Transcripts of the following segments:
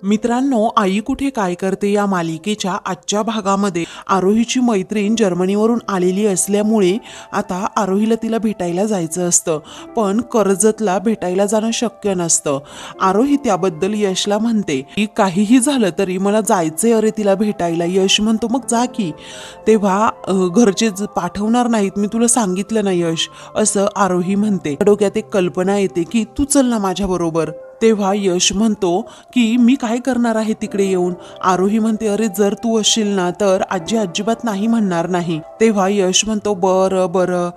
मित्रांनो, आई कुठे काय करते या मालिकेच्या आजच्या भागामध्ये आरोहीची मैत्रीण जर्मनीवरून आलेली असल्यामुळे आता आरोहीला तिला भेटायला जायचं असतं, पण कर्जतला भेटायला जाणं शक्य नसतं. आरोही त्याबद्दल यशला म्हणते की काहीही झालं तरी मला जायचंय अरे तिला भेटायला. यश म्हणतो मग जा की. तेव्हा घरचे पाठवणार नाहीत, मी तुला सांगितलं ना यश, असं आरोही म्हणते. डोक्यात एक कल्पना येते की तू चल ना माझ्या बरोबर. तेव्हा यश म्हणतो की मी काय करणार आहे तिकडे येऊन. आरोही म्हणते अरे जर तू असशील ना तर आजी अजिबात नाही म्हणणार नाही. तेव्हा यश म्हणतो बरं बरं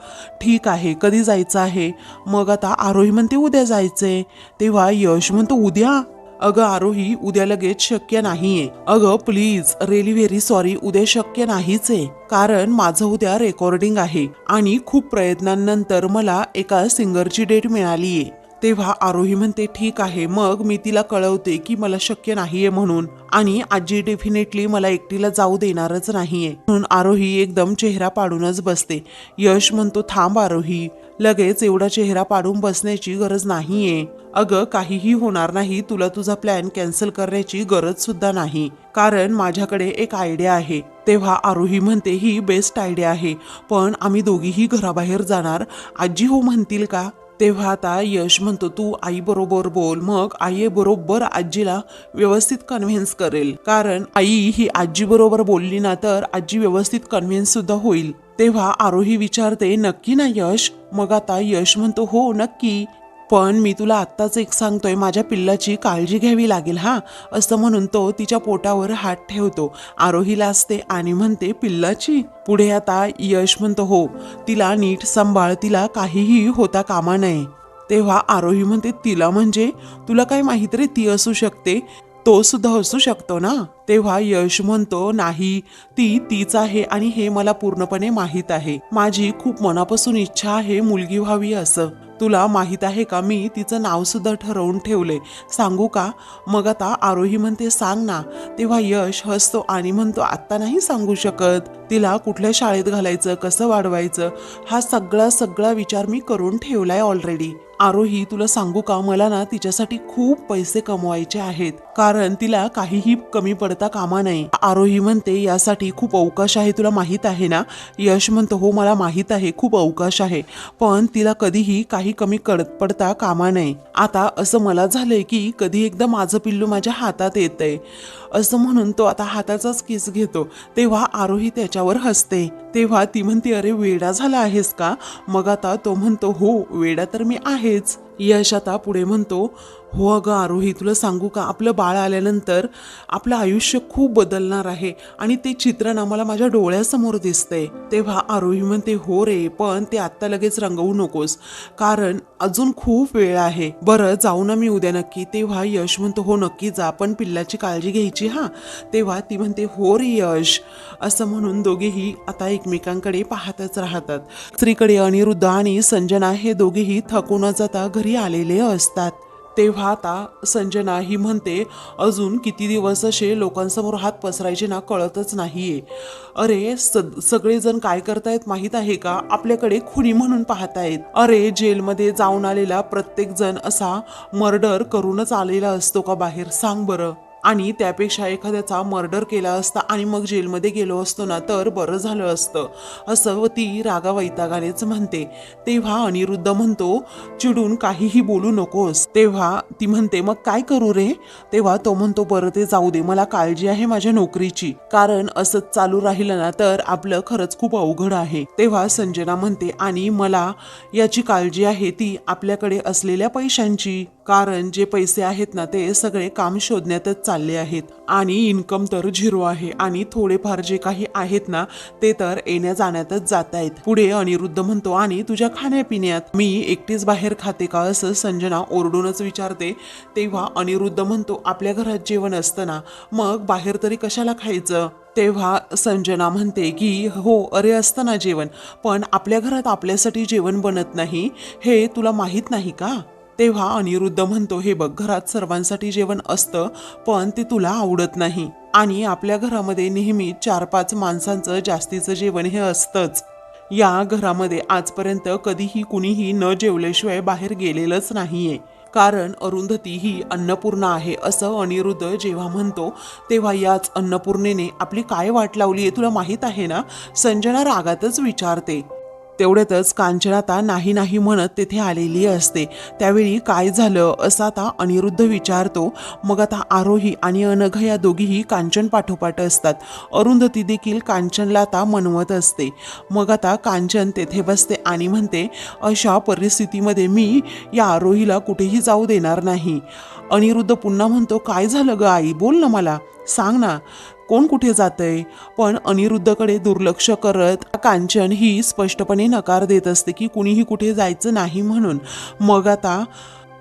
ठीक आहे, कधी जायचं आहे. मग आता आरोही म्हणते उद्या जायचंय. तेव्हा यश म्हणतो उद्या? अगं आरोही उद्या लगेच शक्य नाहीये. अगं प्लीज रिअली व्हेरी सॉरी, उद्या शक्य नाहीच आहे. कारण माझं उद्या रेकॉर्डिंग आहे आणि खूप प्रयत्नांनंतर मला एका सिंगरची डेट मिळालीये. तेव्हा आरोही म्हणते ठीक आहे, मग मी तिला कळवते की मला शक्य नाहीये म्हणून, आणि आजी डेफिनेटली मला एकटीला जाऊ देणारच नाहीये. म्हणून आरोही एकदम चेहरा पाडूनच बसते. यश म्हणतो थांब आरोही, लगेच एवढा चेहरा पाडून बसण्याची गरज नाहीये. अगं काहीही होणार नाही, तुला तुझा प्लॅन कॅन्सल करण्याची गरज सुद्धा नाही, कारण माझ्याकडे एक आयडिया आहे. तेव्हा आरोही म्हणते ही बेस्ट आयडिया आहे, पण आम्ही दोघीही घराबाहेर जाणार, आजी हो म्हणतील का? तेव्हा आता यश म्हणतो तू आई बरोबर बोल, मग आई बरोबर आजीला व्यवस्थित कन्व्हिन्स करेल, कारण आई ही आजी बरोबर बोलली ना तर आजी व्यवस्थित कन्व्हिन्स सुद्धा होईल. तेव्हा आरोही विचारते नक्की ना यश? मग आता यश म्हणतो हो नक्की, पण मी तुला आत्ताच एक सांगतोय, माझ्या पिल्लाची काळजी घ्यावी लागेल हा, असं म्हणून तो तिच्या पोटावर हात ठेवतो. आरोहीला असते आणि म्हणते पिल्लाची? पुढे आता यश म्हणतो हो, तिला नीट सांभाळ, तिला काहीही होता कामा नये. तेव्हा आरोही म्हणते तिला म्हणजे? तुला काय माहित रे, ती असू शकते, तो सुद्धा असू शकतो ना. तेव्हा यश म्हणतो नाही, ती तीच आहे आणि हे मला पूर्णपणे माहीत आहे. माझी खूप मनापासून इच्छा आहे मुलगी व्हावी असं. तुला माहित आहे का, मी तिचं नाव सुद्धा ठरवून ठेवले, सांगू का? मग आता आरोही म्हणते सांग ना. तेव्हा यश हसतो आणि म्हणतो आत्ता नाही सांगू शकत. तिला कुठल्या शाळेत घालायचं, कसं वाढवायचं, हा सगळा विचार मी करून ठेवलाय ऑलरेडी. आरोही तुला सांगू का, मला ना तिच्यासाठी खूप पैसे कमवायचे आहेत, कारण तिला काहीही कमी पडता कामा नये. आरोही म्हणते यासाठी खूप अवकाश आहे, तुला माहित आहे ना. यश म्हणतो हो मला माहित आहे, खूप अवकाश आहे, पण तिला कधीही काही कमी पडता कामा नये. आता असं मला झालंय की कधी एकदा माझं पिल्लू माझ्या हातात येतंय, असं म्हणून तो आता हाताचाच किस घेतो. तेव्हा आरोही त्याच्यावर हसते. तेव्हा ती म्हणते अरे वेडा झाला आहेस का? मग आता तो म्हणतो हो वेडा तर मी आहेच. यश आता पुढे म्हणतो हो अगं आरोही तुला सांगू का, आपलं बाळ आल्यानंतर आपलं आयुष्य खूप बदलणार आहे आणि ते चित्रण आम्हाला माझ्या डोळ्यासमोर दिसतंय. तेव्हा आरोही म्हणते हो रे, पण ते आत्ता लगेच रंगवू नकोस, कारण अजून खूप वेळ आहे. बरं जाऊ ना मी उद्या नक्की? तेव्हा यश म्हणतो हो नक्की जा, पण पिल्लाची काळजी घ्यायची हा. तेव्हा ती म्हणते हो रे यश, असं म्हणून दोघेही आता एकमेकांकडे पाहतच राहतात. स्त्रीकडे अनिरुद्ध आणि संजना हे दोघेही थकूनच आता घरी आलेले असतात. तेव्हा आता संजना ही म्हणते अजून किती दिवस असे लोकांसमोर हात पसरायचे ना कळतच नाहीये. अरे सगळेजण काय करतायत माहित आहे का, आपल्याकडे खुनी म्हणून पाहतायत. अरे जेलमध्ये जाऊन आलेला प्रत्येक जण असा मर्डर करूनच आलेला असतो का बाहेर, सांग बरं? आणि त्यापेक्षा एखाद्याचा मर्डर केला असता आणि मग जेलमध्ये गेलो असतो ना तर बरं झालं असतं, असं ती रागा वैतागानेच म्हणते. तेव्हा अनिरुद्ध म्हणतो चिडून काहीही बोलू नकोस. तेव्हा ती म्हणते मग काय करू रे? तेव्हा तो म्हणतो बरं ते जाऊ दे, मला काळजी आहे माझ्या नोकरीची, कारण असंच चालू राहिलं ना तर आपलं खरंच खूप अवघड आहे. तेव्हा संजना म्हणते आणि मला याची काळजी आहे ती आपल्याकडे असलेल्या पैशांची, कारण जे पैसे आहेत ना ते सगळे काम शोधण्यातच चालले आहेत आणि इन्कम तर झिरो आहे, आणि थोडेफार जे काही आहेत ना ते तर येण्या जाण्यातच जात आहेत. पुढे अनिरुद्ध म्हणतो आणि तुझ्या खाण्यापिण्यात मी एकटीच बाहेर खाते का, असं संजना ओरडूनच विचारते. तेव्हा अनिरुद्ध म्हणतो आपल्या घरात जेवण असतं ना, मग बाहेर तरी कशाला खायचं? तेव्हा संजना म्हणते की हो अरे असतं ना जेवण, पण आपल्या घरात आपल्यासाठी जेवण बनत नाही, हे तुला माहीत नाही का? तेव्हा अनिरुद्ध म्हणतो हे बघ, घरात सर्वांसाठी जेवण असतं, पण ते तुला आवडत नाही, आणि आपल्या घरामध्ये नेहमी 4-5 माणसांचं जास्तीचं जेवण हे असतंच. या घरामध्ये आजपर्यंत कधीही कुणीही न जेवल्याशिवाय बाहेर गेलेलंच नाहीये, कारण अरुंधती ही अन्नपूर्णा आहे असं अनिरुद्ध जेव्हा म्हणतो तेव्हा याच अन्नपूर्णेने आपली काय वाट लावली आहे तुला माहीत आहे ना, संजना रागातच विचारते. तेवढ्यातच कांचन आता नाही नाही म्हणत तेथे आलेली असते. त्यावेळी काय झालं असं आता अनिरुद्ध विचारतो. मग आता आरोही आणि अनघा या दोघीही कांचन पाठोपाठ असतात. अरुंधती देखील कांचनला आता मनवत असते. मग आता कांचन तेथे बसते आणि म्हणते, अशा परिस्थितीमध्ये मी या आरोहीला कुठेही जाऊ देणार नाही. अनिरुद्ध पुन्हा म्हणतो, काय झालं ग आई, बोल ना, मला सांग ना, कोण कुठे जातंय. पण अनिरुद्धकडे दुर्लक्ष करत कांचन ही स्पष्टपणे नकार देत असते की कुणीही कुठे जायचं नाही म्हणून. मग आता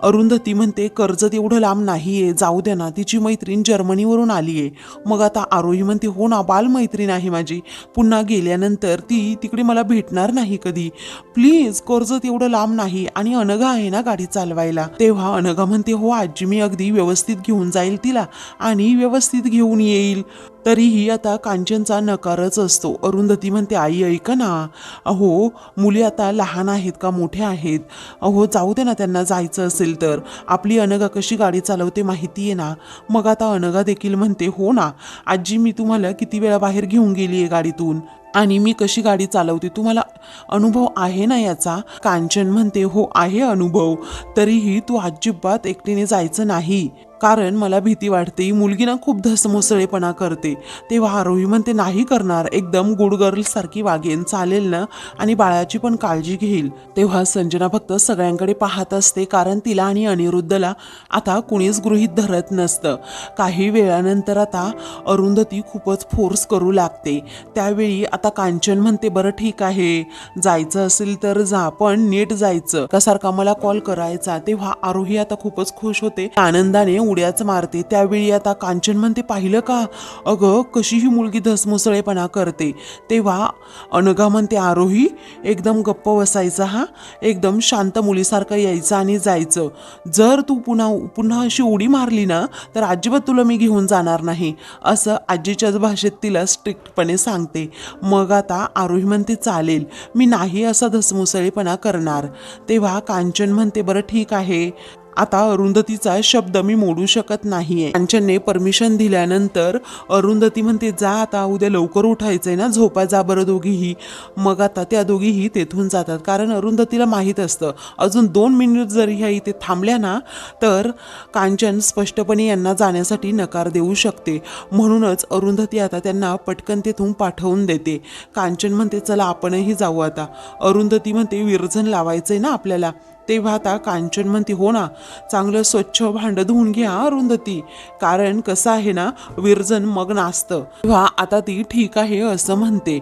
अरुंधती म्हणते, कर्जत एवढं लांब नाहीये, जाऊ दे ना, तिची मैत्रीण जर्मनीवरून आली आहे. मग आता आरोही म्हणते, हो ना, बालमैत्रीण आहे माझी, पुन्हा गेल्यानंतर ती तिकडे मला भेटणार नाही कधी, प्लीज कर्जत एवढं लांब नाही, आणि अनघा आहे ना गाडी चालवायला. तेव्हा अनघा म्हणते, हो आजी, मी अगदी व्यवस्थित घेऊन जाईल तिला आणि व्यवस्थित घेऊन येईल. तरीही आता कांचनचा नकारच असतो. अरुंधती म्हणते, आई ऐका ना, अहो मुली आता लहान आहेत का मोठ्या आहेत, अहो जाऊ दे ना, त्यांना जायचं असेल तर, आपली अनघा कशी गाडी चालवते माहिती आहे ना. मग आता अनघा देखील म्हणते, हो ना आजी, मी तुम्हाला किती वेळा बाहेर घेऊन गेली आहे गाडीतून, आणि मी कशी गाडी चालवते तुम्हाला अनुभव आहे ना याचा. कांचन म्हणते, हो आहे अनुभव, तरीही तू अजिबात एकटीने जायचं नाही, कारण मला भीती वाटते, ही मुलगी ना खूप धसमुसळेपणा करते. तेव्हा आरोही म्हणते, नाही करणार, एकदम गुड गर्ल सारखी वागेन, चालेल ना, आणि बाळाची पण काळजी घेईल. तेव्हा संजना फक्त सगळ्यांकडे पाहत असते, कारण तिला आणि अनिरुद्धला आता कुणीच गृहीत धरत नसतं. काही वेळानंतर आता अरुंधती खूपच फोर्स करू लागते. त्यावेळी आता कांचन म्हणते, बरं ठीक आहे, जायचं असेल तर जा, पण नीट जायचं, कसारखा मला कॉल करायचा. तेव्हा आरोही आता खूपच खुश होते, आनंदाने उड्याच मारते. त्यावेळी आता कांचन म्हणते, पाहिलं का अगं कशी ही मुलगी धसमुसळेपणा करते. तेव्हा अनघा म्हणते, आरोही एकदम गप्प बसायचा, हा एकदम शांत मुलीसारखं यायचं आणि जायचं, जर तू पुन्हा अशी उडी मारली ना तर अजिबात तुला मी घेऊन जाणार नाही, असं आजीच्याच भाषेत तिला स्ट्रिक्टपणे सांगते. मग आता आरोही म्हणते, चालेल, मी नाही असा धसमुसळेपणा करणार. तेव्हा कांचन म्हणते, बरं ठीक आहे, आता अरुंधतीचा शब्द मी मोडू शकत नाहीये. कांचनने परमिशन दिल्यानंतर अरुंधती म्हणते, जा आता, उद्या लवकर उठायचंय ना, झोपा जा बरं दोघीही. मग आता त्या दोघीही तेथून जातात, कारण अरुंधतीला माहीत असतं अजून 2 मिनिट जरी ह्या इथे थांबल्या ना तर कांचन स्पष्टपणे यांना जाण्यासाठी नकार देऊ शकते. म्हणूनच अरुंधती आता त्यांना पटकन तेथून पाठवून देते. कांचन म्हणते, चला आपणही जाऊ आता. अरुंधती म्हणते, विरजन लावायचंय ना आपल्याला. तेव्हा आता कांचन म्हणते, हो ना, चांगलं स्वच्छ भांडं धुवून घ्या अरुंधती, कारण कसं आहे ना, विरजन मग नाचतं. तेव्हा आता ती ठीक आहे असं म्हणते.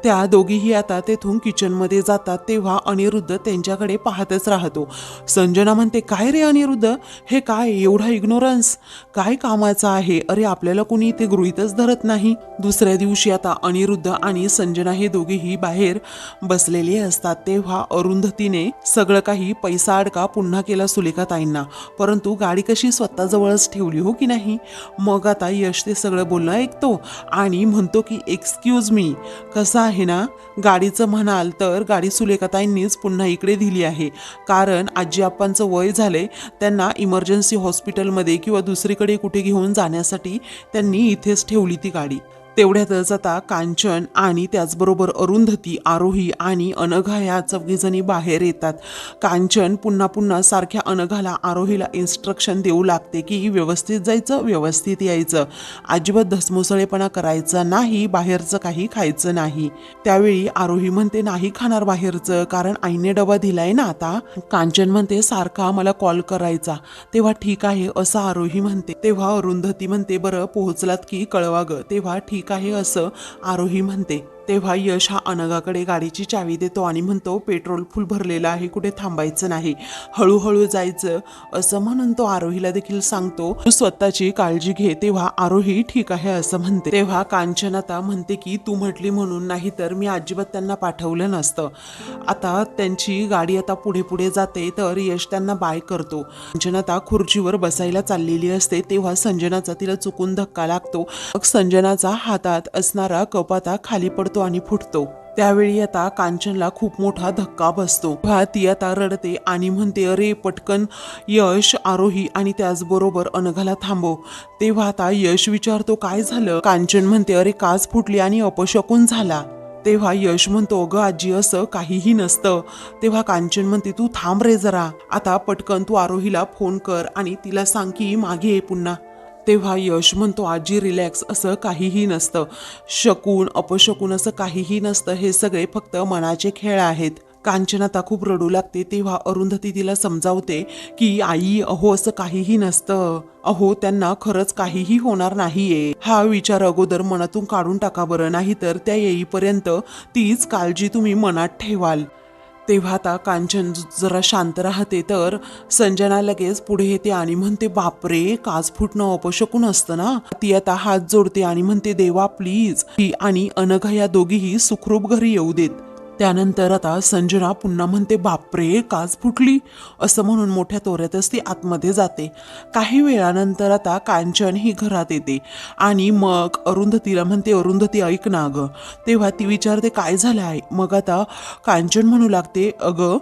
त्या दोघीही आता तेथून किचनमध्ये जातात. तेव्हा अनिरुद्ध त्यांच्याकडे पाहतच राहतो. संजना म्हणते, काय रे अनिरुद्ध, हे काय एवढा इग्नोरन्स, काय कामाचा आहे, अरे आपल्याला कोणी इथे गृहीतच धरत नाही. दुसऱ्या दिवशी आता अनिरुद्ध आणि संजना हे दोघेही बाहेर बसलेले असतात. तेव्हा अरुंधतीने सगळं काही पैसा अडका पुन्हा केला सुलेखाताईंना, परंतु गाडी कशी स्वतःजवळच ठेवली, हो की नाही. मग आता यश ते सगळं बोलणं ऐकतो आणि म्हणतो की, एक्सक्यूज मी, कसं आहे ना, गाडीचं म्हणाल तर गाडी सुलेखाताईंनीच पुन्हा इकडे दिली आहे, कारण आजी आप्पांचं वय झाले, त्यांना इमर्जन्सी हॉस्पिटलमध्ये किंवा दुसरीकडे कुठे घेऊन जाण्यासाठी त्यांनी इथेच ठेवली ती गाडी. तेवढ्यातच आता कांचन आणि त्याचबरोबर अरुंधती, आरोही आणि अनघा या चौघीजणी बाहेर येतात. कांचन पुन्हा पुन्हा सारख्या अनघाला आरोहीला इन्स्ट्रक्शन देऊ लागते की व्यवस्थित जायचं, व्यवस्थित यायचं, अजिबात धसमुसळेपणा करायचा नाही, बाहेरचं काही खायचं नाही. त्यावेळी आरोही म्हणते, नाही खाणार बाहेरचं, कारण आईने डबा दिलाय ना आता. कांचन म्हणते, सारखा मला कॉल करायचा. तेव्हा ठीक आहे असं आरोही म्हणते. तेव्हा अरुंधती म्हणते, बरं पोहोचलात की कळवा ग. तेव्हा ठीक आहे असं आरोही म्हणते. तेव्हा यश हा अनघाकडे गाडीची चावी देतो आणि म्हणतो, पेट्रोल फुल भरलेलं आहे, कुठे थांबायचं नाही, हळूहळू जायचं, असं म्हणून तो आरोहीला देखील सांगतो, तू स्वतःची काळजी घे. तेव्हा आरोही ठीक आहे असं म्हणते. तेव्हा कांचन आता म्हणते की, तू म्हटली म्हणून, नाही तर मी अजिबात त्यांना पाठवलं नसतं. आता त्यांची गाडी आता पुढे पुढे जाते तर यश त्यांना बाय करतो. कांचन आता खुर्चीवर बसायला चाललेली असते. तेव्हा संजनाचा तिला चुकून धक्का लागतो. मग संजनाचा हातात असणारा कप आता खाली पडतो आणि फुटतो. त्यावेळी आता कांचनला खूप मोठा धक्का बसतो. तेव्हा ती आता रडते आणि म्हणते, अरे पटकन यश, आरोही आणि त्याचबरोबर अनघाला थांबव. तेव्हा आता यश विचारतो, काय झालं? कांचन म्हणते, अरे काच फुटली आणि अपशकुन झाला. तेव्हा यश म्हणतो, अगं आजी असं काहीही नसतं. तेव्हा कांचन म्हणते, तू थांब रे जरा, आता पटकन तू आरोहीला फोन कर आणि तिला सांग की मागे ये पुन्हा. तेव्हा यश म्हणतो, आजी रिलॅक्स, असं काहीही नसतं. शकून अपशकून असं काहीही नसतं, हे सगळे फक्त मनाचे खेळ आहेत. कांचन आता खूप रडू लागते. तेव्हा अरुंधती तिला समजावते की आई, अहो असं काहीही नसतं, अहो त्यांना खरंच काहीही होणार नाहीये. हा विचार अगोदर मनातून काढून टाका बरं, नाही तर त्या येईपर्यंत तीच काळजी तुम्ही मनात ठेवाल. तेव्हा आता कांचन जरा शांत राहते, तर संजना लगेच पुढे येते आणि म्हणते, बापरे काच फुटणं अपशकून असतं ना. ती आता हात जोडते आणि म्हणते, देवा प्लीज ही आणि अनघा या दोघीही सुखरूप घरी येऊ देत. त्यानंतर आता संजना पुन्हा म्हणते, बापरे काच फुटली, असं म्हणून मोठ्या तोऱ्यातच ती आतमध्ये जाते. काही वेळानंतर आता कांचन ही घरात येते आणि मग अरुंधतीला म्हणते, अरुंधती ऐक ना अगं. तेव्हा ती विचारते, काय झालं आहे? मग आता कांचन म्हणू लागते, अगं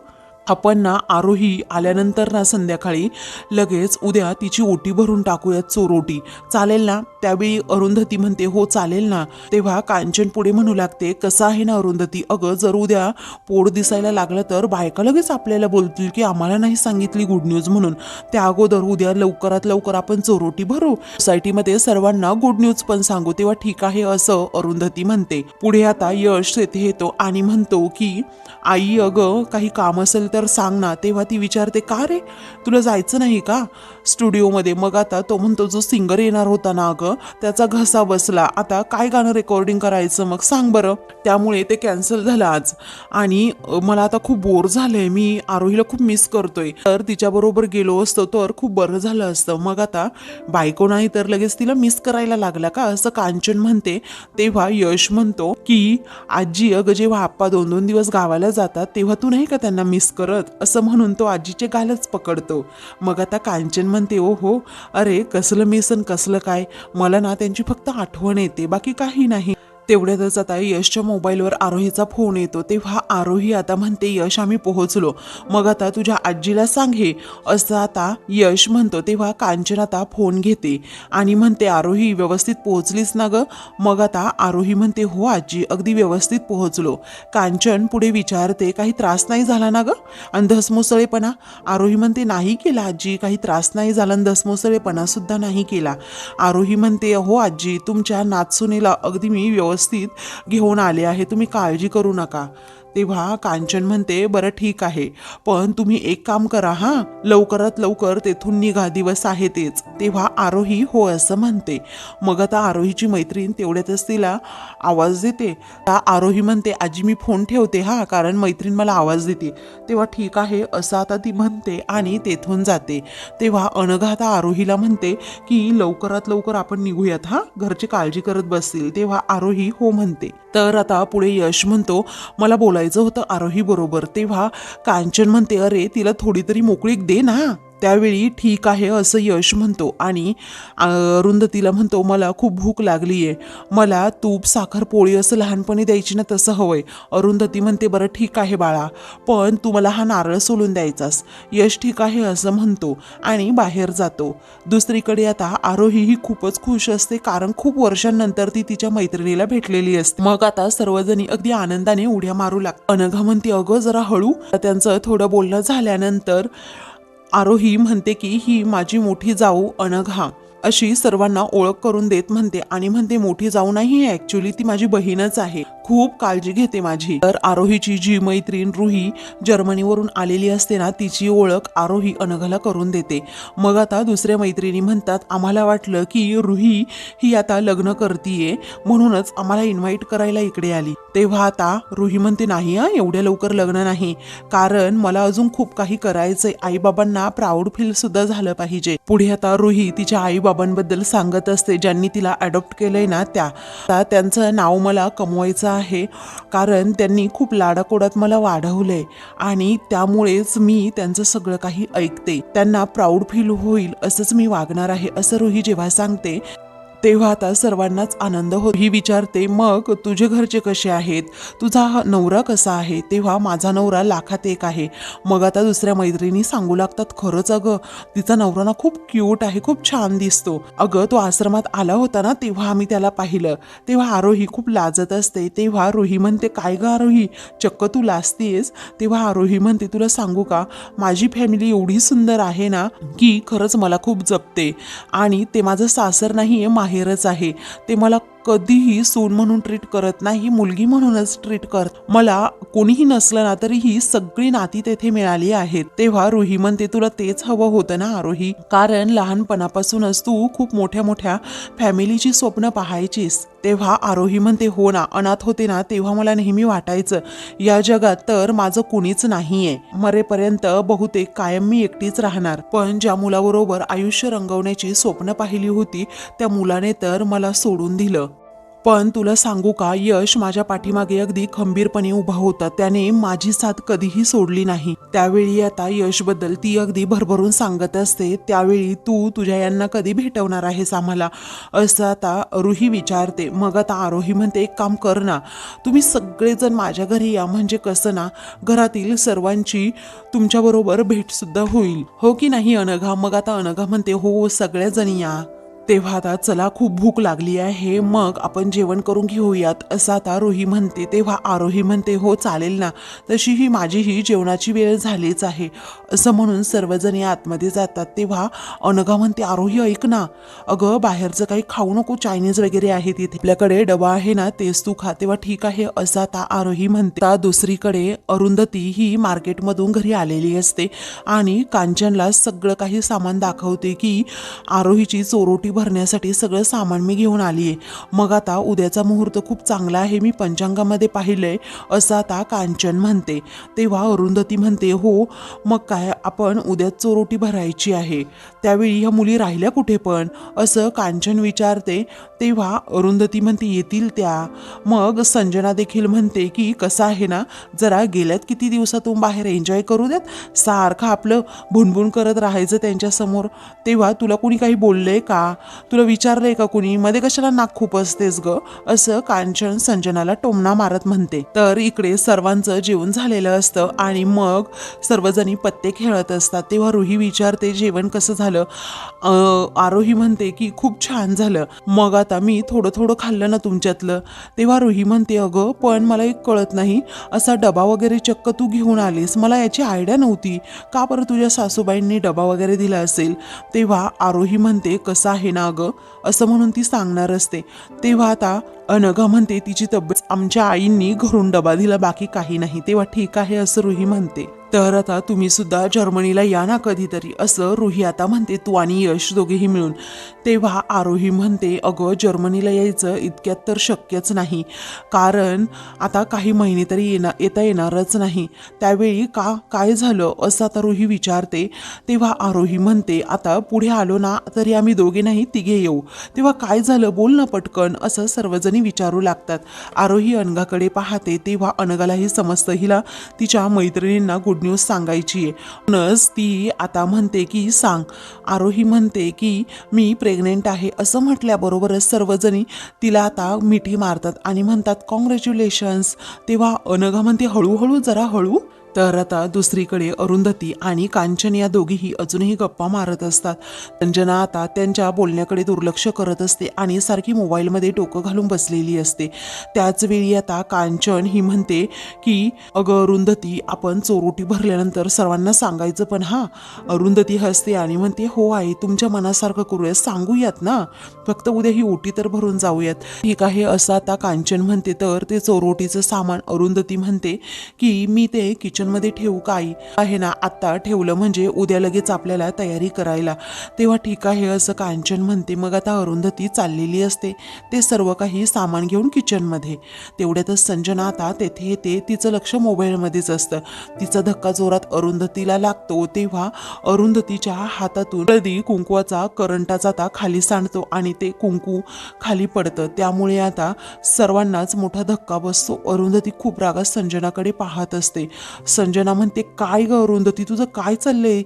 आपण ना आरोही आल्यानंतर ना संध्याकाळी लगेच उद्या तिची ओटी भरून टाकूयात, चोरोटी, चालेल ना? त्यावेळी अरुंधती म्हणते, हो चालेल ना. तेव्हा कांचन पुढे म्हणू लागते, कसं आहे ना अरुंधती, अगं जर उद्या पोट दिसायला लागलं तर बायका लगेच आपल्याला बोलतील की आम्हाला नाही सांगितली गुड न्यूज म्हणून. त्या अगोदर उद्या लवकरात लवकर आपण चोरोटी भरू, सोसायटीमध्ये सर्वांना गुड न्यूज पण सांगू. तेव्हा ठीक आहे असं अरुंधती म्हणते. पुढे आता यश तेथे येतो आणि म्हणतो की आई अगं काही काम असेल तर सांग ना. तेव्हा ती विचारते, का रे तुला जायचं नाही का स्टुडिओमध्ये? मग आता तो म्हणतो, जो सिंगर येणार होता ना अगं त्याचा घसा बसला, आता काय गाणं रेकॉर्डिंग करायचं, मग सांग बरं. त्यामुळे ते कॅन्सल झालं आज आणि मला आता खूप बोर झालंय, मी आरोहीला खूप मिस करतोय, तर तिच्याबरोबर गेलो असतो तर खूप बरं झालं असतं. मग आता बायको नाही तर लगेच तिला मिस करायला लागला का, असं कांचन म्हणते. तेव्हा यश म्हणतो की आजी अगं जेव्हा आप्पा 2-2 दिवस गावाला जातात तेव्हा तू नाही का त्यांना मिस करत, असं म्हणून तो आजीचे गालच पकडतो. मग आता कांचन म्हणते, ओ हो, अरे कसलं मिस आणि कसलं काय, मला ना त्यांची फक्त आठवण येते, बाकी काही नाही. तेवढ्यातच आता यशच्या मोबाईलवर आरोहीचा फोन येतो. तेव्हा आरोही आता म्हणते, यश आम्ही पोहोचलो, मग आता तुझ्या आजीला सांग हे, असं आता यश म्हणतो. तेव्हा कांचन आता फोन घेते आणि म्हणते, आरोही व्यवस्थित पोहोचलीस ना ग? मग आता आरोही म्हणते, हो आजी अगदी व्यवस्थित पोहोचलो. कांचन पुढे विचारते, काही त्रास नाही झाला ना ग? आणि धसमुसळेपणा? आरोही म्हणते, नाही केला आजी, काही त्रास नाही झाला आणि धसमुसळेपणा सुद्धा नाही केला. आरोही म्हणते, हो आजी तुमच्या नाचसुनीला अगदी मी व्यवस्थित घेऊन आले आहे, तुम्ही काळजी करू नका. तेव्हा कांचन म्हणते, बरं ठीक आहे, पण तुम्ही एक काम करा हा, लवकरात लवकर तेथून निघा, दिवस आहे तेच. तेव्हा आरोही हो असं म्हणते. मग आता आरोहीची मैत्रीण तेवढ्यातच तिला आवाज देते. आरोही म्हणते, आजी मी फोन ठेवते हा, कारण मैत्रीण मला आवाज देते. तेव्हा ठीक आहे असं आता ती म्हणते आणि तेथून जाते. तेव्हा अनघा आता आरोहीला म्हणते की लवकरात लवकर आपण निघूयात हा, घरची काळजी करत बसतील. तेव्हा आरोही हो म्हणते. तर आता पुढे यश म्हणतो, मला बोलायचं होतं आरोही बरोबर. तेव्हा कांचन म्हणते, अरे तिला थोडी तरी मोकळीक दे ना. त्यावेळी ठीक आहे असं यश म्हणतो आणि अरुंधतीला म्हणतो, मला खूप भूक लागली आहे, मला तूप साखर पोळी असं लहानपणी द्यायची ना तसं हवंय. अरुंधती म्हणते, बरं ठीक आहे बाळा, पण तू मला हा नारळ सोलून द्यायचास. यश ठीक आहे असं म्हणतो आणि बाहेर जातो. दुसरीकडे आता आरोही ही खूपच खुश असते, कारण खूप वर्षांनंतर ती तिच्या मैत्रिणीला भेटलेली असते. मग आता सर्वजणी अगदी आनंदाने उड्या मारू लागतात. अनघा म्हणते, अगं जरा हळू. त्यांचं थोडं बोलणं झाल्यानंतर आरोही म्हणते की ही माझी मोठी जाऊ अनघा, अशी सर्वांना ओळख करून देत म्हणते आणि म्हणते, मोठी जाऊ नाही, ऍक्च्युली ती माझी बहीणच आहे, खूप काळजी घेते माझी. तर आरोहीची जी मैत्रीण रुही जर्मनीवरून आलेली असते ना, तिची ओळख आरोही अनघाला करून देते. मग आता दुसऱ्या मैत्रिणी म्हणतात, आम्हाला वाटलं की रुही ही आता लग्न करतीये म्हणूनच आम्हाला इन्व्हाइट करायला इकडे आली. तेव्हा आता रुही म्हणते, नाही हा, एवढ्या लवकर लग्न नाही, कारण मला अजून खूप काही करायचंय, आईबाबांना प्राऊड फील सुद्धा झालं पाहिजे. पुढे आता रुही तिच्या आईबाबांबद्दल सांगत असते, ज्यांनी तिला अडॉप्ट केलंय ना त्यांचं नाव मला कमवायचं आहे, कारण त्यांनी खूप लाडाकोडात मला वाढवलंय आणि त्यामुळेच मी त्यांचं सगळं काही ऐकते, त्यांना प्राऊड फील होईल असंच मी वागणार आहे, असं रुही जेव्हा सांगते तेव्हा आता सर्वांनाच आनंद होतो. ही विचारते, मग तुझे घरचे कसे आहेत, तुझा नवरा कसा आहे? तेव्हा माझा नवरा लाखात एक आहे. मग आता दुसऱ्या मैत्रिणी सांगू लागतात, खरंच अगं तिचा नवरा ना खूप क्यूट आहे, खूप छान दिसतो. अगं तो आश्रमात आला होता ना तेव्हा आम्ही त्याला पाहिलं. तेव्हा आरोही खूप लाजत असते. तेव्हा रोही म्हणते, काय ग आरोही, चक्क तू लाजतीयस? तेव्हा आरोही म्हणते, तुला सांगू का, माझी फॅमिली एवढी सुंदर आहे ना की खरंच मला खूप जपते. आणि ते माझं सासर नाहीये, माहेरच आहे. ते मला कधीही सून म्हणून ट्रीट करत नाही, मुलगी म्हणूनच ट्रीट करत. मला कोणीही नसलं ना तरी ही सगळी नाती तेथे मिळाली आहेत. तेव्हा रोही म्हणते, तुला तेच हवं होतं ना आरोही, कारण लहानपणापासूनच तू खूप मोठ्या मोठ्या फॅमिलीची स्वप्न पाहायचीस. तेव्हा आरोही म्हणते, हो ना, अनाथ होते ना तेव्हा मला नेहमी वाटायचं या जगात तर माझं कुणीच नाहीये, मरेपर्यंत बहुतेक कायम मी एकटीच राहणार. पण ज्या मुलाबरोबर आयुष्य रंगवण्याची स्वप्न पाहिली होती त्या मुलाने तर मला सोडून दिलं. पण तुला सांगू का, यश माझ्या पाठीमागे अगदी खंबीरपणे उभा होता. त्याने माझी साथ कधीही सोडली नाही. त्यावेळी आता यशबद्दल ती अगदी भरभरून सांगत असते. त्यावेळी तू तुझ्या यांना कधी भेटवणार आहेस आम्हाला, असं आता रुही विचारते. मग आता आरोही म्हणते, एक काम कर ना, तुम्ही सगळेजण माझ्या घरी या, म्हणजे कसं ना घरातील सर्वांची तुमच्याबरोबर भेटसुद्धा होईल, हो की नाही अनघा? मग आता अनघा म्हणते, हो सगळ्याजणी या. तेव्हा आता चला खूप भूक लागली आहे, मग आपण जेवण करून घेऊयात, असं आता रोही म्हणते. तेव्हा आरोही म्हणते, हो चालेल ना, तशीही माझीही जेवणाची वेळ झालीच आहे, असं म्हणून सर्वजणी आतमध्ये जातात. तेव्हा अनघा म्हणते, आरोही ऐक ना, अगं बाहेरचं काही खाऊ नको, चायनीज वगैरे आहे तिथे, आपल्याकडे डबा आहे ना तेच तू खा. तेव्हा ठीक आहे असं आता आरोही म्हणते. आता दुसरीकडे अरुंधती ही मार्केटमधून घरी आलेली असते आणि कांचनला सगळं काही सामान दाखवते की आरोहीची चोरोटी भरण्यासाठी सगळं सामान मी घेऊन आली आहे. मग आता उद्याचा मुहूर्त खूप चांगला आहे, मी पंचांगामध्ये पाहिलंय, असं आता कांचन म्हणते. तेव्हा अरुंधती म्हणते, हो मग काय, आपण उद्या चोरोटी भरायची आहे. त्यावेळी ह्या मुली राहिल्या कुठे पण, असं कांचन विचारते. तेव्हा अरुंधती म्हणते, येतील त्या. मग संजना देखील म्हणते की कसं आहे ना, जरा गेल्यात किती दिवसातून बाहेर, एन्जॉय करू द्यात, सारखं आपलं भुणभुण करत राहायचं त्यांच्यासमोर. तेव्हा तुला कुणी काही बोललंय का, तुला विचारलंय का कुणी, मध्ये कशाला नाक खूप असतेस ग, असं कांचन संजनाला टोमणा मारत म्हणते. तर इकडे सर्वांचं जेवण झालेलं असतं आणि मग सर्वजणी पत्ते खेळत असतात. तेव्हा रुही विचारते, जेवण कसं झालं? आरोही म्हणते की खूप छान झालं. मग आता मी थोडं थोडं खाल्लं ना तुमच्यातलं. तेव्हा रुही म्हणते, अगं पण मला एक कळत नाही, असा डबा वगैरे चक्क तू घेऊन आलीस, मला याची आयडिया नव्हती, का बरं तुझ्या सासूबाईंनी डबा वगैरे दिला असेल? तेव्हा आरोही म्हणते, कसं आहे ना अगं, असं म्हणून ती सांगणार असते. तेव्हा आता अनघा म्हणते, तिची तब्येत, आमच्या आईंनी घरून डबा दिला, बाकी काही नाही. तेव्हा ठीक आहे असं रुही म्हणते. तर आता तुम्ही सुद्धा जर्मनीला या ना कधीतरी, असं रुही आता म्हणते, तू आणि यश दोघेही मिळून. तेव्हा आरोही म्हणते, अगं जर्मनीला यायचं इतक्यात तर शक्यच नाही, कारण आता काही महिने तरी येता येणारच नाही. त्यावेळी काय झालं, असं आता रुही विचारते. तेव्हा आरोही म्हणते, आता पुढे आलो ना तरी आम्ही दोघे नाही तिघे येऊ. तेव्हा काय झालं, बोल ना पटकन, असं सर्वजणी विचारू लागतात. आरोही अनघाकडे पाहते. तेव्हा अनघालाही समजतं हिला तिच्या मैत्रिणींना गुड न्यूज सांगायची आहे, म्हणूनच ती आता म्हणते की सांग. आरोही म्हणते की मी प्रेग्नेंट आहे, असं म्हटल्याबरोबरच सर्वजणी तिला आता मिठी मारतात आणि म्हणतात, कॉंग्रॅच्युलेशन्स. तेव्हा अनघा म्हणते, हळूहळू, जरा हळू. तर आता दुसरीकडे अरुंधती आणि कांचन या दोघीही अजूनही गप्पा मारत असतात. संजना आता त्यांच्या बोलण्याकडे दुर्लक्ष करत असते आणि सारखी मोबाईलमध्ये डोकं घालून बसलेली असते. त्याच वेळी आता कांचन ही म्हणते की अगं अरुंधती, आपण चोरोटी भरल्यानंतर सर्वांना सांगायचं पण हां. अरुंधती हसते आणि म्हणते, हो आई, तुमच्या मनासारखं करूयात, सांगूयात ना, फक्त उद्या ही ओटी तर भरून जाऊयात. ठीक आहे असं आता कांचन म्हणते. तर ते चोरोटीचं सामान अरुंधती म्हणते की मी ते किचनमध्ये ठेवू का आई? आहे ना, आत्ता ठेवलं म्हणजे उद्या लगेच आपल्याला तयारी करायला. तेव्हा ठीक आहे असं कांचन म्हणते. मग आता अरुंधती चाललेली असते ते सर्व काही सामान घेऊन किचनमध्ये. तेवढ्यातच संजना आता तेथे येते. तिचं लक्ष मोबाईलमध्येच असतं. तिचा धक्का जोरात अरुंधतीला लागतो. तेव्हा अरुंधतीच्या हातातून हळदी कुंकवाचा करंटा जाता खाली सांडतो आणि ते कुंकू खाली पडतं. त्यामुळे आता सर्वांनाच मोठा धक्का बसतो. अरुंधती खूप रागात संजनाकडे पाहत असते. संजना म्हणते, काय ग अरुंधती, तुझं काय चाललंय,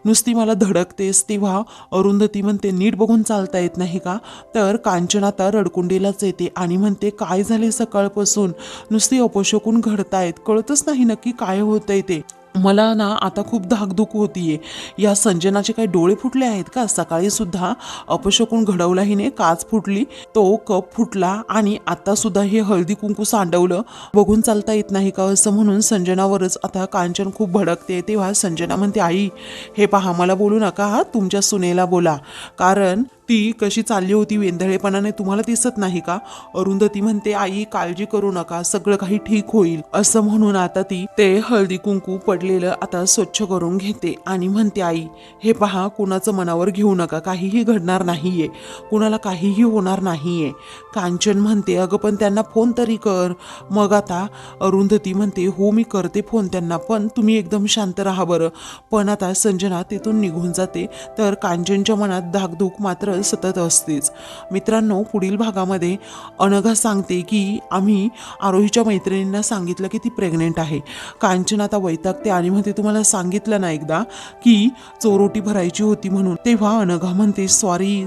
नुसती मला धडकतेस. तेव्हा अरुंधती म्हणते, नीट बघून चालता येत नाही का. तर कांचन आता रडकुंडीलाच येते आणि म्हणते, काय झाले सकाळपासून, नुसती अपशकून घडतायत, कळतच नाही नक्की काय होतंय ते. मला ना आता खूप धाकधूक होतीये. या संजनाचे काही डोळे फुटले आहेत का. सकाळी सुद्धा अपशकून घडवला हिने, काच फुटली, तो कप फुटला आणि आता सुद्धा हे हळदी कुंकू सांडवलं, बघून चालता येत नाही का, असं म्हणून संजनावरच आता कांचन खूप भडकते. तेव्हा संजना म्हणते, आई हे पहा, मला बोलू नका हा, तुमच्या सुनेला बोला, कारण ती कशी चालली होती वेंधळेपणाने, तुम्हाला दिसत नाही का. अरुंधती म्हणते, आई काळजी करू नका, सगळं काही ठीक होईल, असं म्हणून आता ती ते हळदी कुंकू पडलेलं आता स्वच्छ करून घेते आणि म्हणते, आई हे पहा, कुणाचं मनावर घेऊ नका, काहीही घडणार नाहीये, कुणाला काहीही होणार नाहीये. कांचन म्हणते, अगं पण त्यांना फोन तरी कर. मग आता अरुंधती म्हणते, हो मी करते फोन त्यांना, पण तुम्ही एकदम शांत राहा बरं. पण आता संजना तिथून निघून जाते. तर कांचनच्या मनात धाकधूक मात्र सतत असतेच. मित्रांनो, पुढील भागामध्ये अनघा सांगते की आम्ही आरोहीच्या मैत्रिणींना सांगितलं की ती प्रेग्नेंट आहे. कांचन आता वैतागते आणि म्हणते, तुम्हाला सांगितलं ना एकदा की चोरोटी भरायची होती म्हणून. तेव्हा अनघा म्हणते, सॉरी.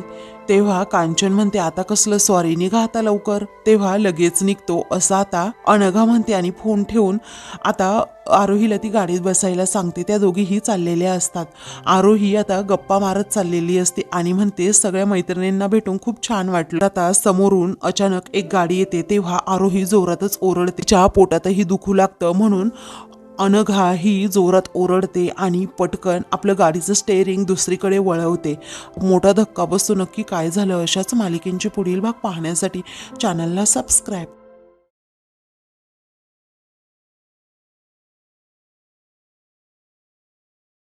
तेव्हा कांचन म्हणते, आता कसलं सॉरी, निघा आता लवकर. तेव्हा लगेच निघतो असं आता अनघा म्हणते आणि फोन ठेवून आता आरोहीला ती गाडीत बसायला सांगते. त्या दोघीही चाललेल्या असतात. आरोही आता गप्पा मारत चाललेली असते आणि म्हणते, सगळ्या मैत्रिणींना भेटून खूप छान वाटलं. आता समोरून अचानक एक गाडी येते. तेव्हा आरोही जोरातच ओरडते, तिच्या पोटातही दुखू लागतं, म्हणून अनघा ही जोरात ओरडते आणि पटकन आपलं गाडीचं स्टेअरिंग दुसरीकडे वळवते. मोठा धक्का बसतो. नक्की काय झालं, अशाच मालिकेंचे पुढील भाग पाहण्यासाठी चॅनलला सबस्क्राईब